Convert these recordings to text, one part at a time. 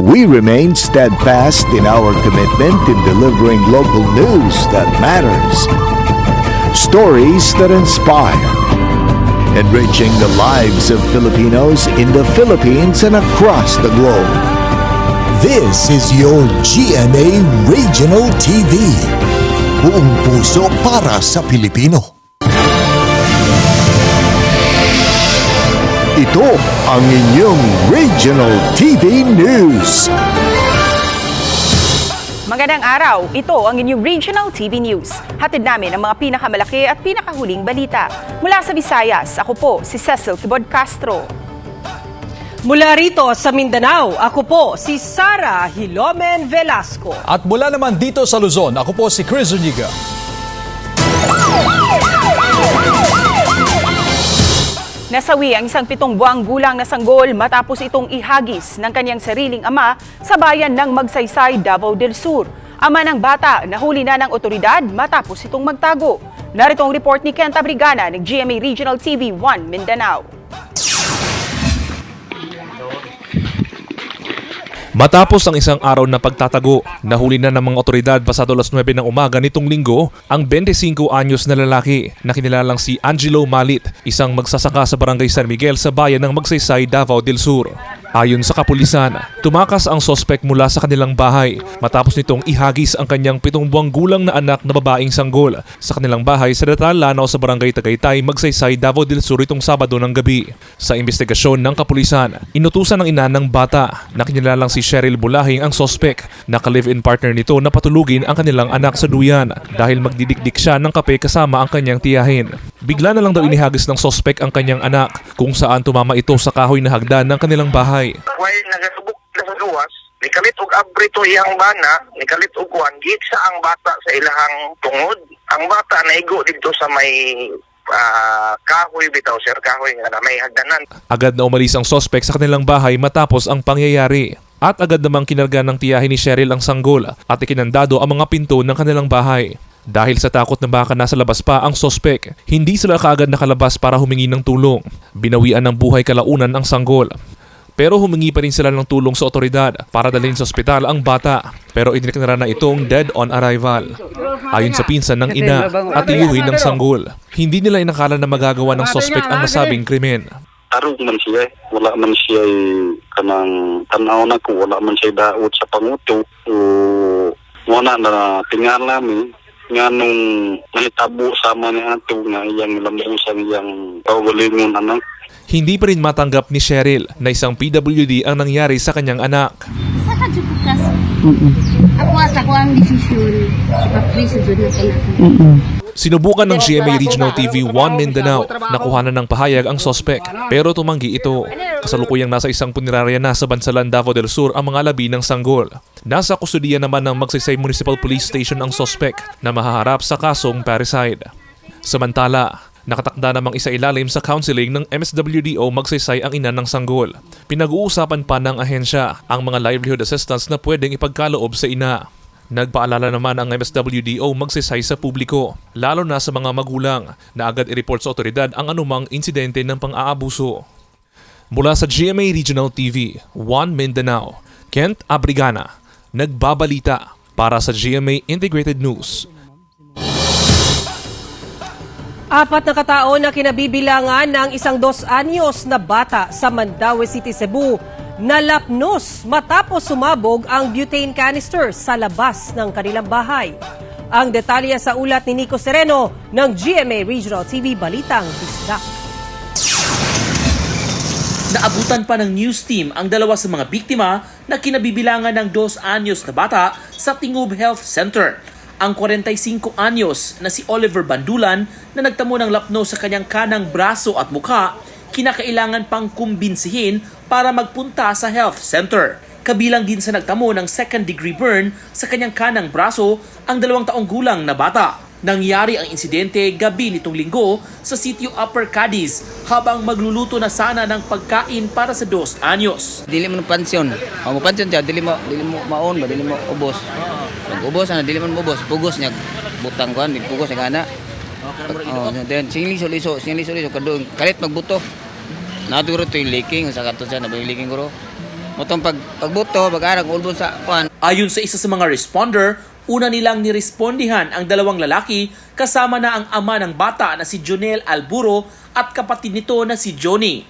We remain steadfast in our commitment in delivering local news that matters. Stories that inspire. Enriching the lives of Filipinos in the Philippines and across the globe. This is your GMA Regional TV. Buong puso para sa Pilipino. Ito ang inyong Regional TV News. Magandang araw, ito ang inyong Regional TV News. Hatid namin ang mga pinakamalaki at pinakahuling balita. Mula sa Visayas, ako po si Cecil Kibod Castro. Mula rito sa Mindanao, ako po si Sara Hilomen Velasco. At mula naman dito sa Luzon, ako po si Chris Zuniga. Nasawi ang isang 7 buwang gulang na sanggol matapos itong ihagis ng kanyang sariling ama sa bayan ng Magsaysay, Davao del Sur. Ama ng bata, nahuli na ng otoridad matapos itong magtago. Narito ang report ni Kent Abrigana ng GMA Regional TV 1 Mindanao. Matapos ang isang araw na pagtatago, nahuli na ng mga otoridad pasado alas 9 ng umaga nitong linggo ang 25 anyos na lalaki na kinilalang si Angelo Malit, isang magsasaka sa barangay San Miguel sa bayan ng Magsaysay, Davao del Sur. Ayon sa kapulisan, tumakas ang sospek mula sa kanilang bahay matapos nitong ihagis ang kanyang 7 buwang gulang na anak na babaeng sanggol sa kanilang bahay sa Datal Lanao sa barangay Tagaytay, Magsaysay, Davao del Sur itong Sabado ng gabi. Sa investigasyon ng kapulisan, inutusan ng ina ng bata na kinilalang si Cheryl Bulahing ang sospek na ka-live-in partner nito na patulugin ang kanilang anak sa duyan dahil magdidikdik siya ng kape kasama ang kanyang tiyahin. Bigla na lang daw inihagis ng sospek ang kanyang anak kung saan tumama ito sa kahoy na hagdan ng kanilang bahay. While nagasubok na sa luwas, nikalit og abrito iyang bana, nikalit og kuan, gitsa ang bata sa ilahang tungod. Ang bata naigo dito sa may kahoy bitaw, sir, kahoy nga na may hagdanan. Agad na umalis ang sospek sa kanilang bahay matapos ang pangyayari. At agad namang kinarga ng tiyahin ni Cheryl ang sanggol at ikinandado ang mga pinto ng kanilang bahay. Dahil sa takot na baka nasa labas pa ang sospek, hindi sila kaagad nakalabas para humingi ng tulong. Binawian ng buhay kalaunan ang sanggol. Pero humingi pa rin sila ng tulong sa otoridad para dalhin sa ospital ang bata. Pero idineklara na itong dead on arrival. Ayon sa pinsan ng ina at tiyuhin ng sanggol, hindi nila inakala na magagawa ng sospek ang nasabing krimen. Tarong man siya, wala man siya kanang tanaw na ko, wala man siya daot sa panguto. Wala na tingal namin nga nung nahitabo sama ni ato nga iyang lambusan iyang kaugalingon anak. Hindi pa rin matanggap ni Cheryl na isang PWD ang nangyari sa kanyang anak. Sa kadjukas, ako asa ko ang desisyon, ipapresyo na kailangan. Sinubukan ng GMA Regional TV 1 Mindanao na kuhanan ng pahayag ang sospek pero tumanggi ito. Kasalukuyang nasa isang punerarya na sa Bansalan, Davao del Sur ang mga labi ng sanggol. Nasa kustudiya naman ng Magsaysay Municipal Police Station ang sospek na mahaharap sa kasong parricide. Samantala, nakatakda namang isailalim sa counseling ng MSWDO Magsaysay ang ina ng sanggol. Pinag-uusapan pa ng ahensya ang mga livelihood assistance na pwedeng ipagkaloob sa ina. Nagpaalala naman ang MSWDO Magsaysay sa publiko, lalo na sa mga magulang, na agad i-report sa otoridad ang anumang insidente ng pang-aabuso. Mula sa GMA Regional TV 1 Mindanao, Kent Abrigana, nagbabalita para sa GMA Integrated News. 4 na katao na kinabibilangan ng 2 anyos na bata sa Mandaue City, Cebu, nalapnos matapos sumabog ang butane canister sa labas ng kanilang bahay. Ang detalye sa ulat ni Nico Sereno ng GMA Regional TV Balitang Bisdak. Naabutan pa ng news team ang 2 sa mga biktima na kinabibilangan ng 2 anyos na bata sa Tingub Health Center. Ang 45 anyos na si Oliver Bandulan na nagtamo ng lapno sa kanyang kanang braso at mukha, kinakailangan pang kumbinsihin para magpunta sa health center. Kabilang din sa nagtamo ng 2nd-degree burn sa kanyang kanang braso ang 2 taong gulang na bata. Nangyari ang insidente gabi nitong linggo sa sitio Upper Cadiz habang magluluto na sana ng pagkain para sa 2 anyos. Dili mo pansyon. Ang pansyon siya, dili mo maon ba, dili mo ubos. Pag ubos, dili mo ubos. Pugos niya, butang ko, pugos niya ana. Then, sing liso, kadung kalit magbuto. Naturo to yung leaking, sa kato siya, nabang leaking ko. Motong pagbuto, pag-arag, ulbon sa kuan. Ayon sa isa sa mga responder, una nilang nirespondihan ang dalawang lalaki kasama na ang ama ng bata na si Jonel Alburo at kapatid nito na si Johnny.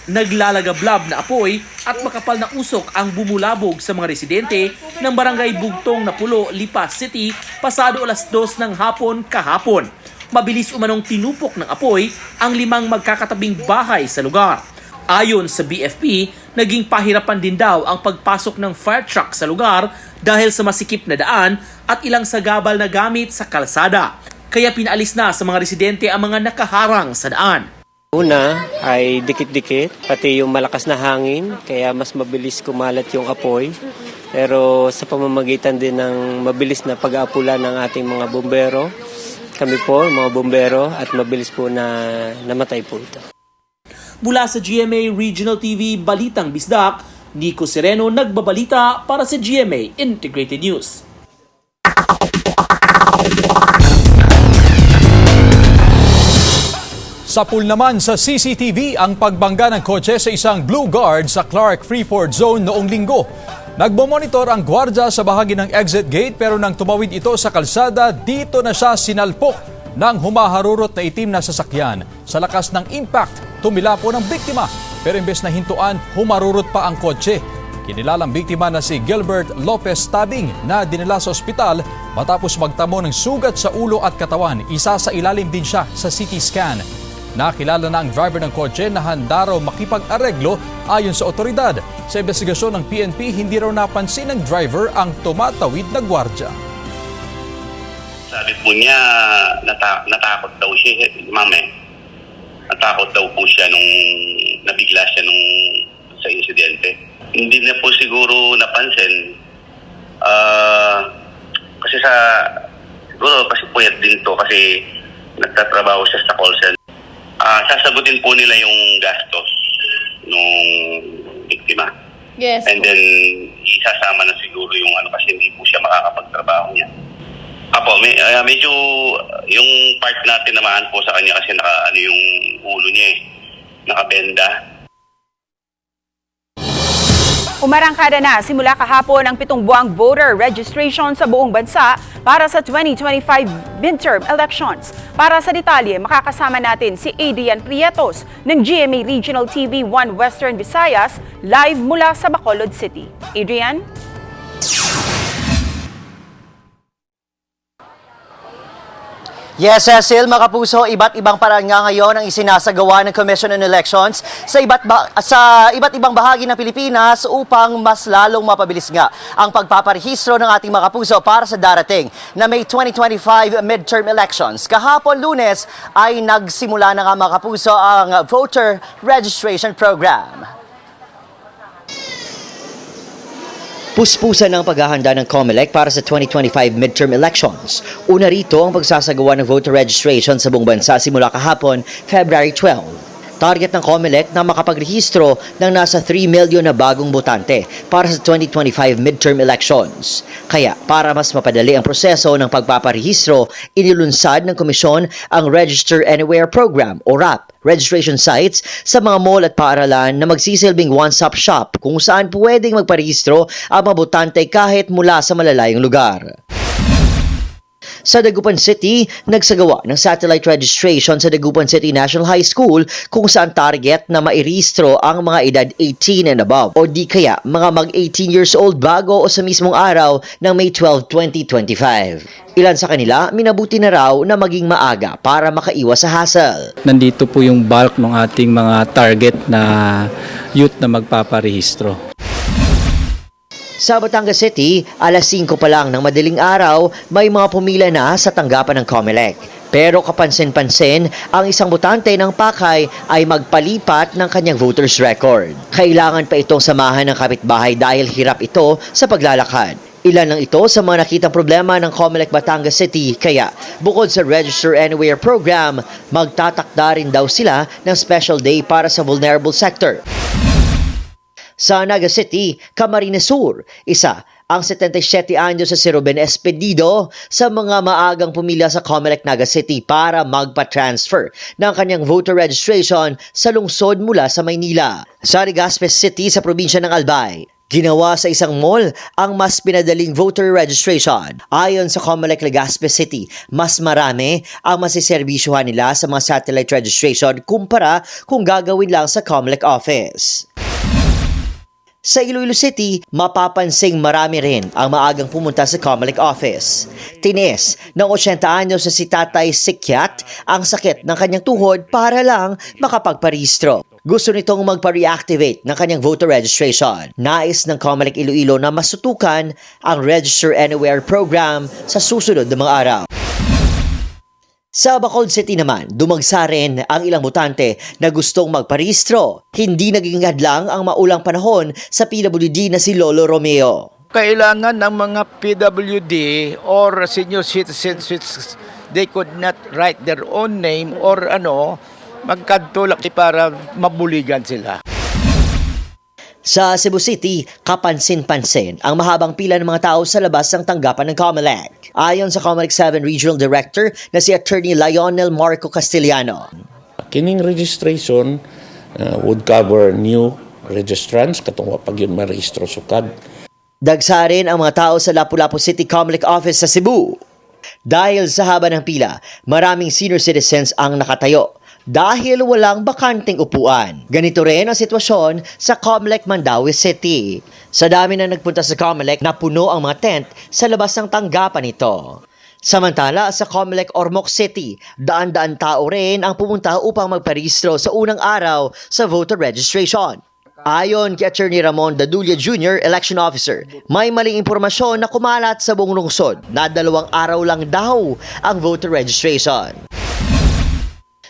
Naglalagablab na apoy at makapal na usok ang bumulabog sa mga residente ng barangay Bugtong na Pulo, Lipa City pasado alas 2 ng hapon kahapon. Mabilis umanong tinupok ng apoy ang 5 magkakatabing bahay sa lugar. Ayon sa BFP, naging pahirapan din daw ang pagpasok ng fire truck sa lugar dahil sa masikip na daan at ilang sagabal na gamit sa kalsada. Kaya pinaalis na sa mga residente ang mga nakaharang sa daan. Una ay dikit-dikit, pati yung malakas na hangin, kaya mas mabilis kumalat yung apoy. Pero sa pamamagitan din ng mabilis na pag-aapula ng ating mga bombero, kami po, mga bombero, at mabilis po na namatay po ito. Mula sa GMA Regional TV Balitang Bisdak, Nico Sereno nagbabalita para sa GMA Integrated News. Sa pool naman sa CCTV ang pagbangga ng kotse sa isang Blue Guard sa Clark Freeport Zone noong linggo. Nagmomonitor ang gwardya sa bahagi ng exit gate pero nang tumawid ito sa kalsada, dito na siya sinalpok ng humaharurot na itim na sasakyan. Sa lakas ng impact, tumila po ng biktima pero imbes na hintuan, humarurot pa ang kotse. Kinilalang biktima na si Gilbert Lopez Tabing na dinala sa ospital matapos magtamo ng sugat sa ulo at katawan. Isa sa ilalim din siya sa CT scan. Nakilala na ang driver ng kotse na handa raw makipag-areglo ayon sa otoridad. Sa investigasyon ng PNP, hindi raw napansin ng driver ang tumatawid na gwardya. Sabi po niya, natakot daw siya, ma'am. Natakot daw po siya nung nabigla siya sa insidente. Hindi na po siguro napansin. Siguro kasi puyat din to kasi nagtatrabaho siya sa call center. Sasagutin po nila yung gastos nung biktima. Yes. And then, isasama na siguro yung kasi hindi po siya makakapagtrabaho niya. Medyo yung part natin naman po sa kanya kasi yung ulo niya nakabenda. Umarangkada na simula kahapon ang 7 buwang voter registration sa buong bansa para sa 2025 midterm elections. Para sa detalye, makakasama natin si Adrian Prietos ng GMA Regional TV 1 Western Visayas live mula sa Bacolod City. Adrian? Yes, Cecil, mga kapuso, iba't ibang paraan nga ngayon ang isinasagawa ng Commission on Elections sa iba't ibang bahagi ng Pilipinas upang mas lalong mapabilis nga ang pagpaparehistro ng ating mga kapuso para sa darating na May 2025 midterm elections. Kahapon Lunes ay nagsimula na nga mga kapuso ang voter registration program. Puspusan ang paghahanda ng COMELEC para sa 2025 midterm elections. Una rito ang pagsasagawa ng voter registration sa buong bansa simula kahapon, February 12. Target ng COMELEC na makapagrehistro ng nasa 3 million na bagong botante para sa 2025 midterm elections. Kaya para mas mapadali ang proseso ng pagpaparehistro, inilunsad ng komisyon ang Register Anywhere Program o RAP registration sites sa mga mall at paaralan na magsisilbing one-stop shop kung saan pwedeng magparehistro ang mga botante kahit mula sa malalayong lugar. Sa Dagupan City, nagsagawa ng satellite registration sa Dagupan City National High School kung saan target na mairehistro ang mga edad 18 and above o di kaya mga mag-18 years old bago o sa mismong araw ng May 12, 2025. Ilan sa kanila, minabuti na raw na maging maaga para makaiwas sa hassle. Nandito po yung bulk ng ating mga target na youth na magpaparehistro. Sa Batangas City, alas 5 pa lang ng madaling araw, may mga pumila na sa tanggapan ng COMELEC. Pero kapansin-pansin, ang isang botante ng Pakay ay magpalipat ng kanyang voter's record. Kailangan pa itong samahan ng kapitbahay dahil hirap ito sa paglalakad. Ilan lang ito sa mga nakitang problema ng COMELEC Batangas City, kaya bukod sa Register Anywhere program, magtatakda rin daw sila ng special day para sa vulnerable sector. Sa Naga City, Camarines Sur, isa ang 77 anyos sa si Ruben Espedido sa mga maagang pumila sa Comelec Naga City para magpa-transfer ng kanyang voter registration sa lungsod mula sa Maynila. Sa Legazpi City sa probinsya ng Albay, ginawa sa isang mall ang mas pinadaling voter registration. Ayon sa Comelec Legazpi City, mas marami ang masiserbisyuhan nila sa mga satellite registration kumpara kung gagawin lang sa Comelec office. Sa Iloilo City, mapapansing marami rin ang maagang pumunta sa Comelec office. Tinis ng 80 anyos na si Tatay Sikyat ang sakit ng kanyang tuhod para lang makapagparehistro. Gusto nitong magpa-reactivate ng kanyang voter registration. Nais ng Comelec Iloilo na masutukan ang Register Anywhere program sa susunod na mga araw. Sa Bacolod City naman, dumagsa rin ang ilang botante na gustong magparehistro. Hindi naging hadlang ang maulang panahon sa PWD na si Lolo Romeo. Kailangan ng mga PWD or senior citizens which they could not write their own name or magkadtulak para mabuligan sila. Sa Cebu City, kapansin-pansin ang mahabang pila ng mga tao sa labas ng tanggapan ng Comelec. Ayon sa Comelec 7 Regional Director na si Attorney Lionel Marco Castellano. Kining registration would cover new registrants katong pag yun marehistro sukad. Dagsa rin ang mga tao sa Lapu-Lapu City Comelec Office sa Cebu. Dahil sa haba ng pila, maraming senior citizens ang nakatayo dahil walang bakanting upuan. Ganito rin ang sitwasyon sa Comelec Mandaue City. Sa dami na nagpunta sa Comelec, napuno ang mga tent sa labas ng tanggapan nito. Samantala sa Comelec Ormoc City, daan-daan tao rin ang pumunta upang magparehistro sa unang araw sa voter registration. Ayon kay Attorney Ramon Dadulia Jr., Election Officer, may maling impormasyon na kumalat sa buong lungsod na 2 araw lang daw ang voter registration.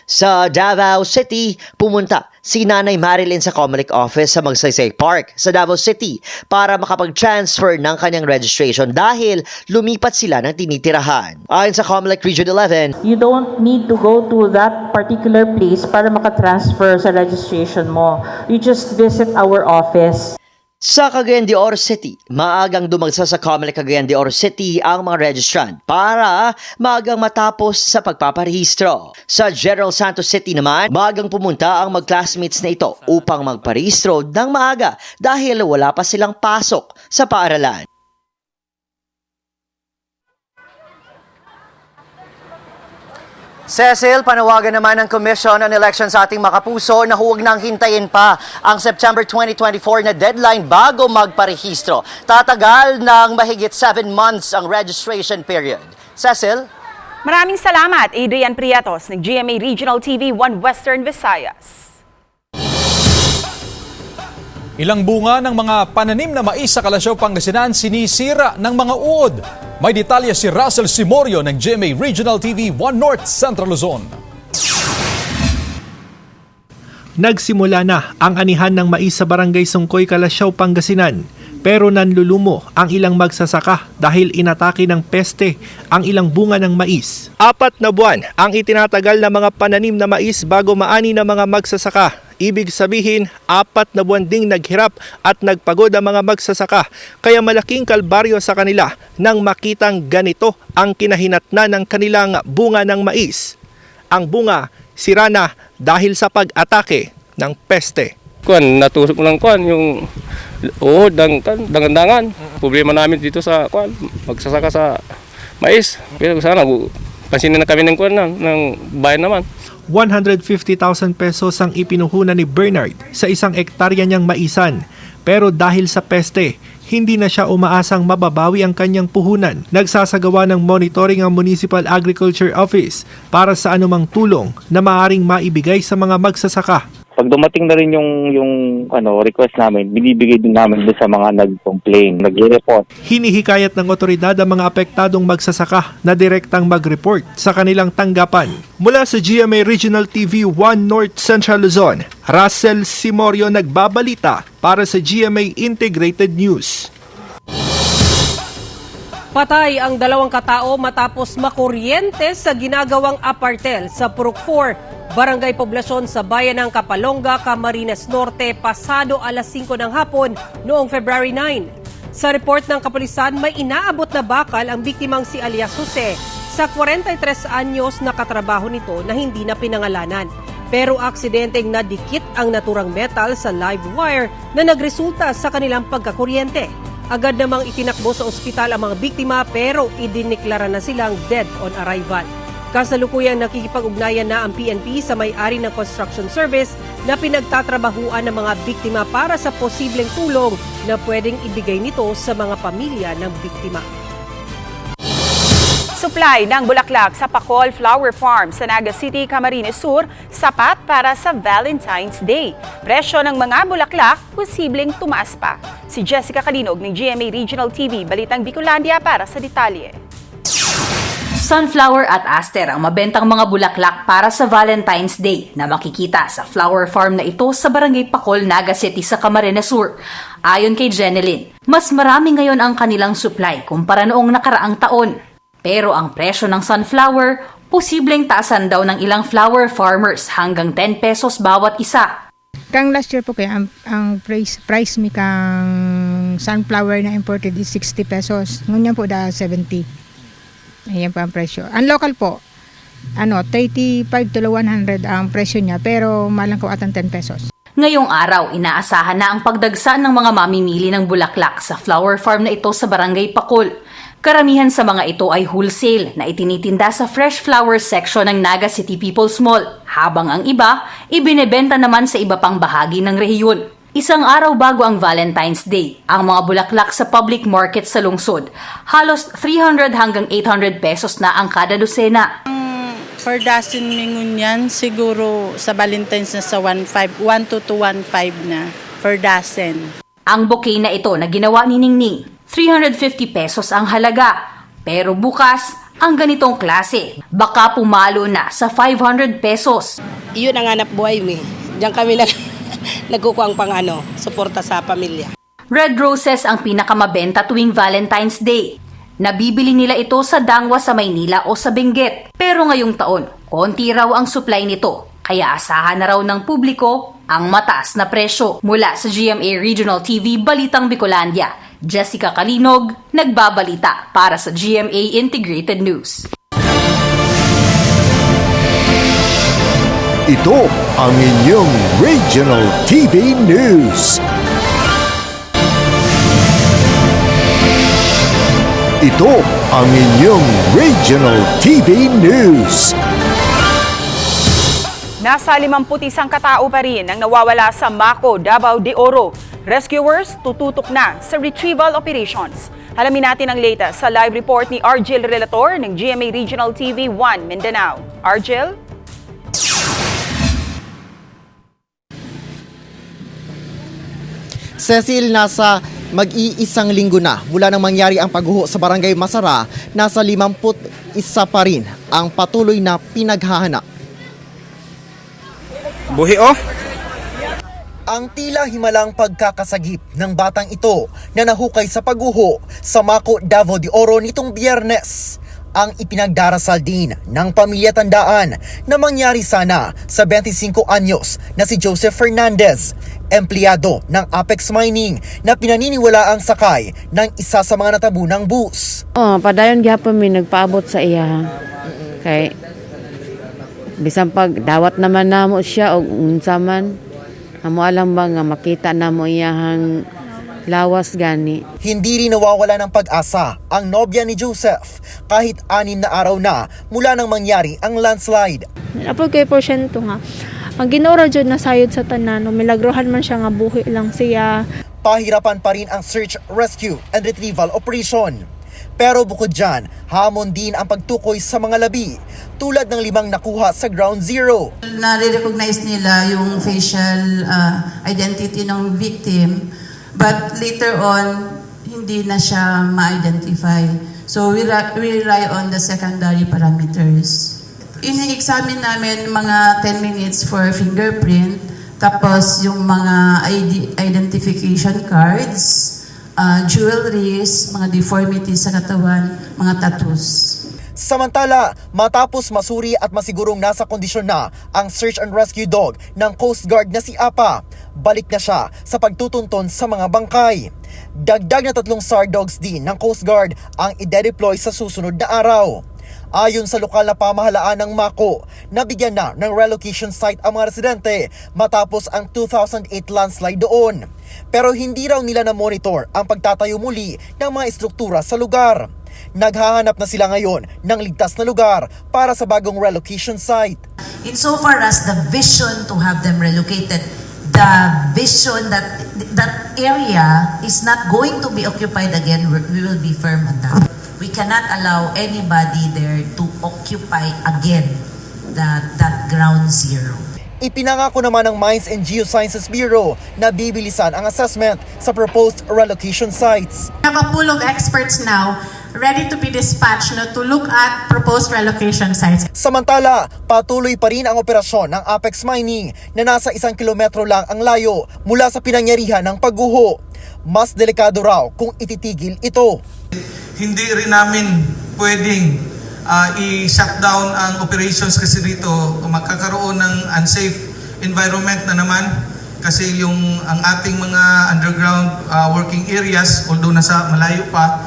Sa Davao City, pumunta si Nanay Marilyn sa Comelec office sa Magsaysay Park sa Davao City para makapag-transfer ng kanyang registration dahil lumipat sila ng tinitirahan. Ayon sa Comelec Region 11, you don't need to go to that particular place para makatransfer sa registration mo. You just visit our office. Sa Cagayan de Oro City, maagang dumagsa sa Comelec Cagayan de Oro City ang mga registrant para maagang matapos sa pagpaparehistro. Sa General Santos City naman, maagang pumunta ang mag-classmates na ito upang magparehistro ng maaga dahil wala pa silang pasok sa paaralan. Cecil, panawagan naman ng Commission on Elections sa ating makapuso na huwag nang hintayin pa ang September 2024 na deadline bago magparehistro. Tatagal ng mahigit 7 months ang registration period. Cecil? Maraming salamat, Adrian Prietos ng GMA Regional TV 1 Western Visayas. Ilang bunga ng mga pananim na mais sa Calasiao, Pangasinan sinisira ng mga uod. May detalye si Russell Simorio ng GMA Regional TV 1 North Central Luzon. Nagsimula na ang anihan ng mais sa Barangay Sungkoy, Calasiao, Pangasinan. Pero nanlulumo ang ilang magsasaka dahil inatake ng peste ang ilang bunga ng mais. 4 na buwan ang itinatagal na mga pananim na mais bago maani ng mga magsasaka. Ibig sabihin, 4 na buwan ding naghirap at nagpagod ang mga magsasaka. Kaya malaking kalbaryo sa kanila nang makitang ganito ang kinahinatnan ng kanilang bunga ng mais. Ang bunga, sira na dahil sa pag-atake ng peste. Natusok ng yung dangan-dangan. Problema namin dito sa magsasaka sa mais. Pero sana pansinin na kami ng bayan naman. 150,000 pesos ang ipinuhunan ni Bernard sa 1 hektarya niyang maisan. Pero dahil sa peste, hindi na siya umaasang mababawi ang kanyang puhunan. Nagsasagawa ng monitoring ang Municipal Agriculture Office para sa anumang tulong na maaaring maibigay sa mga magsasaka. Pag dumating na rin yung request namin, binibigay din namin doon sa mga nag-complain, nag-report. Hinihikayat ng otoridad ang mga apektadong magsasaka na direktang mag-report sa kanilang tanggapan. Mula sa GMA Regional TV 1 North Central Luzon, Russell Simorio nagbabalita para sa GMA Integrated News. Patay ang 2 katao matapos makuryente sa ginagawang apartel sa Purok 4, Barangay Poblasyon sa bayan ng Kapalonga, Camarines Norte, pasado alas 5 ng hapon noong February 9. Sa report ng kapulisan, may inaabot na bakal ang biktimang si alias Jose sa 43 anyos na katrabaho nito na hindi na pinangalanan. Pero aksidenteng nadikit ang naturang metal sa live wire na nagresulta sa kanilang pagkakuryente. Agad namang itinakbo sa ospital ang mga biktima pero idiniklara na silang dead on arrival. Kasalukuyang nakikipag-ugnayan na ang PNP sa may-ari ng construction service na pinagtatrabahuan ng mga biktima para sa posibleng tulong na pwedeng ibigay nito sa mga pamilya ng biktima. Supply ng bulaklak sa Pacol Flower Farm sa Naga City, Camarines Sur, sapat para sa Valentine's Day. Presyo ng mga bulaklak, posibleng tumaas pa. Si Jessica Kalinog ng GMA Regional TV, Balitang Bicolandia para sa detalye. Sunflower at aster ang mabentang mga bulaklak para sa Valentine's Day na makikita sa flower farm na ito sa Barangay Pacol, Naga City sa Camarines Sur. Ayon kay Jeneline, mas marami ngayon ang kanilang supply kumpara noong nakaraang taon. Pero ang presyo ng sunflower, posibleng taasan daw ng ilang flower farmers hanggang 10 pesos bawat isa. Kang last year po kaya ang price mi kang sunflower na imported is 60 pesos. Ngunyan po da 70. Ayan po ang presyo. Ang local po, 35 to 100 ang presyo niya pero malang ko atang 10 pesos. Ngayong araw, inaasahan na ang pagdagsa ng mga mamimili ng bulaklak sa flower farm na ito sa Barangay Pacol. Karamihan sa mga ito ay wholesale na itinitinda sa fresh flowers section ng Naga City People's Mall, habang ang iba, ibinebenta naman sa iba pang bahagi ng rehiyon. Isang araw bago ang Valentine's Day, ang mga bulaklak sa public market sa lungsod, halos 300 hanggang 800 pesos na ang kada dosena. Per dozen mingun yan, siguro sa Valentine's na sa 1 to 1.5 na per dozen. Ang bouquet na ito na ginawa ni Ningning, 350 pesos ang halaga. Pero bukas, ang ganitong klase, baka pumalo na sa 500 pesos. Iyon ang hanap buhay mi. Diyan kami nagkukuhang pang suporta sa pamilya. Red roses ang pinakamabenta tuwing Valentine's Day. Nabibili nila ito sa Dangwa sa Maynila o sa Benguet. Pero ngayong taon, konti raw ang supply nito. Kaya asahan na raw ng publiko ang mataas na presyo. Mula sa GMA Regional TV, Balitang Bicolandia, Jessica Kalinog, nagbabalita para sa GMA Integrated News. Ito ang inyong Regional TV News. Ito ang inyong Regional TV News. Nasa 51 katao pa rin ang nawawala sa Maco, Davao de Oro. Rescuers tututok na sa retrieval operations. Alamin natin ang latest sa live report ni Argel Relator ng GMA Regional TV 1 Mindanao. Argel? Cecil, nasa mag-iisang linggo na mula nang mangyari ang pagguho sa Barangay Masara, nasa 51 pa rin ang patuloy na pinaghahanap. Buhi oh! Ang tila himalang pagkakasagip ng batang ito na nahukay sa pagguho sa Maco, Davao de Oro nitong Biyernes ang ipinagdarasal din ng pamilya tandaan na mangyari sana sa 25 anyos na si Joseph Fernandez, empleyado ng Apex Mining na pinaniniwala ang sakay ng isa sa mga natabunang bus. Padayon gyapon mi nagpaabot sa iya. Kay bisan pag dawat naman namo siya og unsa man, amo alam ba nga makita namo iyahang lawas gani. Hindi rin nawawala ng pag-asa ang nobya ni Joseph kahit 6 na araw na mula nang mangyari ang landslide. Apod kay porsyento nga. Ang Ginoo jud nasayod sa tanan, milagrohan man siya nga buhi lang siya. Pahirapan pa rin ang search, rescue and retrieval operation. Pero bukod dyan, hamon din ang pagtukoy sa mga labi tulad ng 5 nakuha sa Ground Zero. Nare-recognize nila yung facial identity ng victim, but later on, hindi na siya ma-identify. So we rely on the secondary parameters. Ini-examine namin mga 10 minutes for fingerprint, tapos yung mga identification cards, jewelries, mga deformities sa katawan, mga tattoos. Samantala, matapos masuri at masigurong nasa kondisyon na ang search and rescue dog ng Coast Guard na si Apa, balik na siya sa pagtutunton sa mga bangkay. Dagdag na 3 SAR dogs din ng Coast Guard ang ide-deploy sa susunod na araw. Ayon sa lokal na pamahalaan ng Mako, nabigyan na ng relocation site ang mga residente matapos ang 2008 landslide doon. Pero hindi raw nila na-monitor ang pagtatayo muli ng mga estruktura sa lugar. Naghahanap na sila ngayon ng ligtas na lugar para sa bagong relocation site. Insofar as the vision to have them relocated, the vision that that area is not going to be occupied again, we will be firm on that. We cannot allow anybody there to occupy again that ground zero. Ipinangako naman ng Mines and Geosciences Bureau na bibilisan ang assessment sa proposed relocation sites. We have a pool of experts now ready to be dispatched to look at proposed relocation sites. Samantala, patuloy pa rin ang operasyon ng Apex Mining na nasa 1 kilometro lang ang layo mula sa pinangyarihan ng pagguho. Mas delikado raw kung ititigil ito. Hindi rin namin pwedeng i-shutdown ang operations kasi dito magkakaroon ng unsafe environment na naman kasi ang ating mga underground working areas, although nasa malayo pa,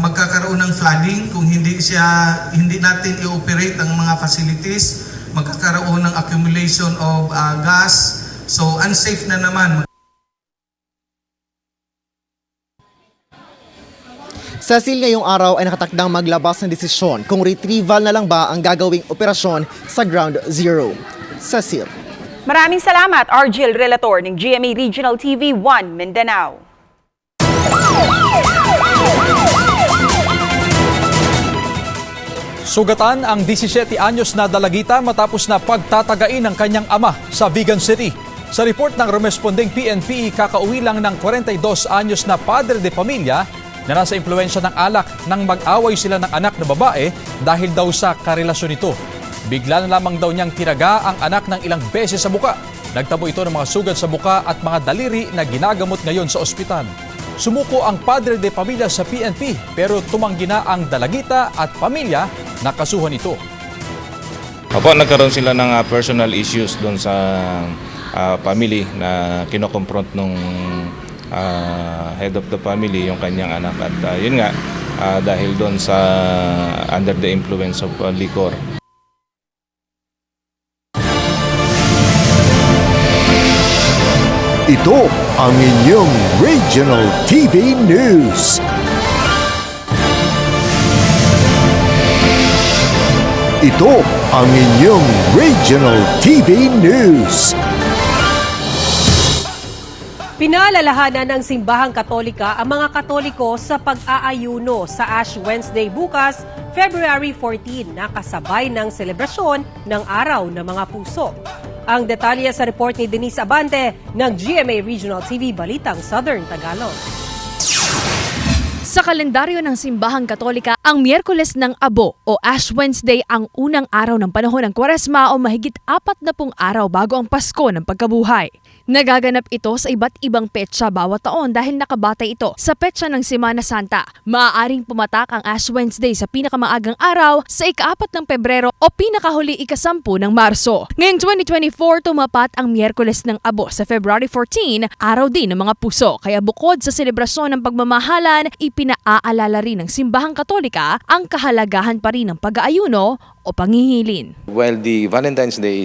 magkakaroon ng flooding kung hindi natin i-operate ang mga facilities, magkakaroon ng accumulation of gas, so unsafe na naman. Cecil, ngayong araw ay nakatakdang maglabas ng desisyon kung retrieval na lang ba ang gagawing operasyon sa Ground Zero. Cecil. Maraming salamat, Argel Relator ng GMA Regional TV 1 Mindanao. Sugatan ang 17 anyos na dalagita matapos na pagtatagain ng kanyang ama sa Vigan City. Sa report ng rumespondeng PNP, kakauwi lang ng 42 anyos na padre de pamilya na nasa impluensya ng alak nang mag-away sila ng anak na babae dahil daw sa karelasyon nito. Bigla na lamang daw niyang tinaga ang anak ng ilang beses sa buka. Nagtabo ito ng mga sugat sa buka at mga daliri na ginagamot ngayon sa ospital. Sumuko ang padre de pamilya sa PNP pero tumanggi na ang dalagita at pamilya na kasuhan ito. Opo, nagkaroon sila ng personal issues doon sa family na kinoconfront nung head of the family, yung kanyang anak. At yun nga, dahil doon sa under the influence of liquor. Ito ang inyong Regional TV News. Ito ang inyong Regional TV News. Pinaalalahanan ng Simbahang Katolika ang mga Katoliko sa pag-aayuno sa Ash Wednesday bukas, February 14, na kasabay ng selebrasyon ng Araw ng Mga Puso. Ang detalye sa report ni Denise Abante ng GMA Regional TV Balitang Southern Tagalog. Sa kalendaryo ng Simbahang Katolika, ang Miyerkules ng Abo o Ash Wednesday ang unang araw ng panahon ng Kwaresma o mahigit 40 araw bago ang Pasko ng pagkabuhay. Nagaganap ito sa iba't ibang petsa bawat taon dahil nakabatay ito sa petsa ng Semana Santa. Maaaring pumatak ang Ash Wednesday sa pinakamaagang araw sa ika-4 ng Pebrero o pinakahuli ika-10 ng Marso. Ngayong 2024, tumapat ang Miyerkules ng Abo sa February 14, araw din ng mga puso. Kaya bukod sa selebrasyon ng pagmamahalan, ipinaalala rin ng Simbahang Katolika ang kahalagahan pa rin ng pag-aayuno o pangihilin. While the Valentine's Day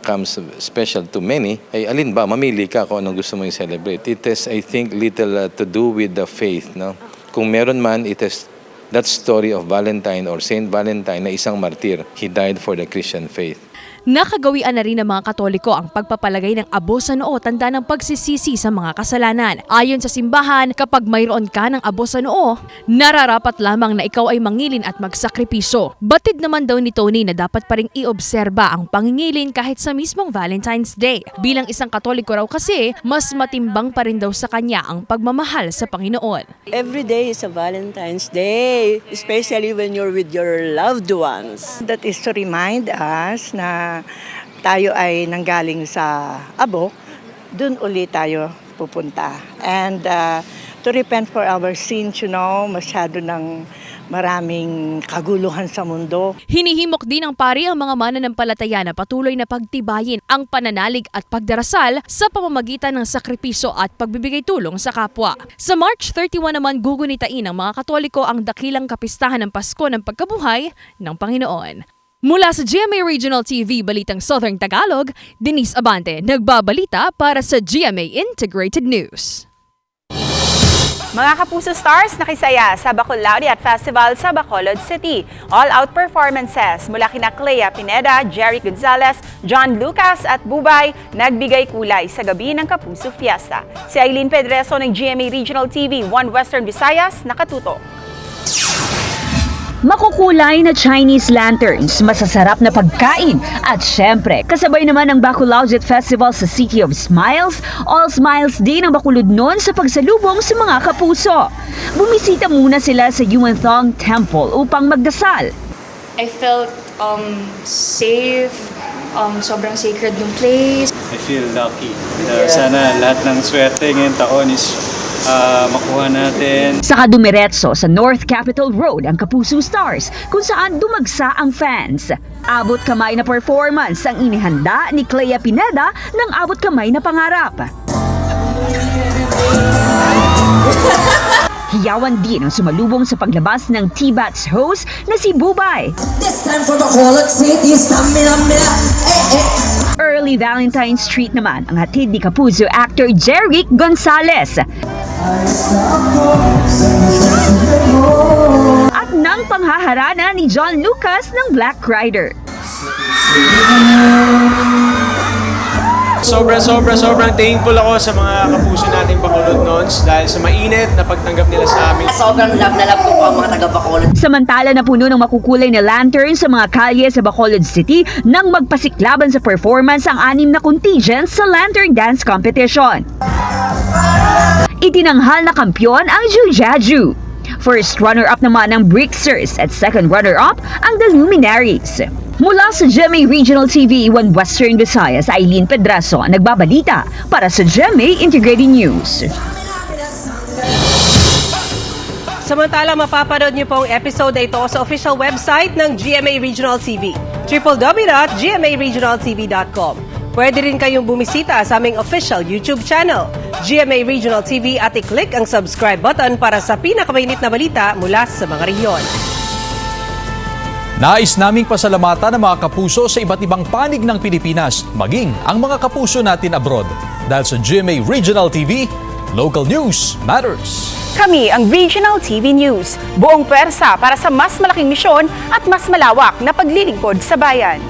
comes special to many, ay alin ba, mamili ka kung anong gusto mong i-celebrate. It has, I think, little to do with the faith. No? Kung meron man, it has that story of Valentine or Saint Valentine na isang martir. He died for the Christian faith. Nakagawian na rin ng mga Katoliko ang pagpapalagay ng abo sa noo, tanda ng pagsisisi sa mga kasalanan. Ayon sa simbahan, kapag mayroon ka ng abo sa noo, nararapat lamang na ikaw ay mangilin at magsakripiso. Batid naman daw ni Tony na dapat pa ring iobserba ang pangingilin kahit sa mismong Valentine's Day. Bilang isang Katoliko raw kasi, mas matimbang pa rin daw sa kanya ang pagmamahal sa Panginoon. Every day is a Valentine's Day, especially when you're with your loved ones. That is to remind us na tayo ay nanggaling sa abo, dun ulit tayo pupunta. And to repent for our sins, masyado ng maraming kaguluhan sa mundo. Hinihimok din ng pari ang mga mananampalataya na patuloy na pagtibayin ang pananalig at pagdarasal sa pamamagitan ng sakripisyo at pagbibigay tulong sa kapwa. Sa March 31 naman gugunitain ng mga Katoliko ang dakilang kapistahan ng Pasko ng pagkabuhay ng Panginoon. Mula sa GMA Regional TV Balitang Southern Tagalog, Denise Abante nagbabalita para sa GMA Integrated News. Mga Kapuso Stars, nakisaya sa Bacolod Festival sa Bacolod City. All-out performances mula kina Clea Pineda, Jerry Gonzalez, John Lucas at Bubay nagbigay kulay sa gabi ng Kapuso Fiesta. Si Aileen Pedreso ng GMA Regional TV 1 Western Visayas nakatuto. Makukulay na Chinese lanterns, masasarap na pagkain at syempre, kasabay naman ang Bacolod Festival sa City of Smiles. All smiles din ang Bacolod noon sa pagsalubong sa mga kapuso. Bumisita muna sila sa Yuanthong Temple upang magdasal. I felt safe, sobrang sacred ng place. I feel lucky. Sana lahat ng swerte ngayong taon is makuha natin. Saka dumiretso sa North Capitol Road ang Kapuso Stars kung saan dumagsa ang fans. Abot kamay na performance ang inihanda ni Clea Pineda ng abot kamay na pangarap. Hiyawan din ang sumalubong sa paglabas ng T-Bats host na si Bubay. This time for the Bacolod City, Early Valentine's treat naman ang hatid ni Kapuso actor Jeric Gonzalez. At ng panghaharana ni John Lucas ng Black Rider. Sobrang thankful ako sa mga kapuso nating Bacolod Nons dahil sa mainit na pagtanggap nila sa amin. Sobrang love na love ko po ang mga taga Bacolod. Samantala na puno ng makukulay na lantern sa mga kalye sa Bacolod City nang magpasiklaban sa performance ang 6 na contingents sa Lantern Dance Competition. Itinanghal na kampyon ang Jujaju. First runner-up naman ang Bricksers at second runner-up ang The Luminaries. Mula sa GMA Regional TV 1 Western Visayas, Aileen Pedreso ang nagbabalita para sa GMA Integrated News. Samantala, mapapanood niyo pong episode na ito sa official website ng GMA Regional TV, www.gmaregionaltv.com. Pwede rin kayong bumisita sa aming official YouTube channel, GMA Regional TV, at i-click ang subscribe button para sa pinakamainit na balita mula sa mga rehiyon. Nais naming pasalamatan ng mga kapuso sa iba't ibang panig ng Pilipinas, maging ang mga kapuso natin abroad. Dahil sa GMA Regional TV, local news matters. Kami ang Regional TV News, buong pwersa para sa mas malaking misyon at mas malawak na paglilingkod sa bayan.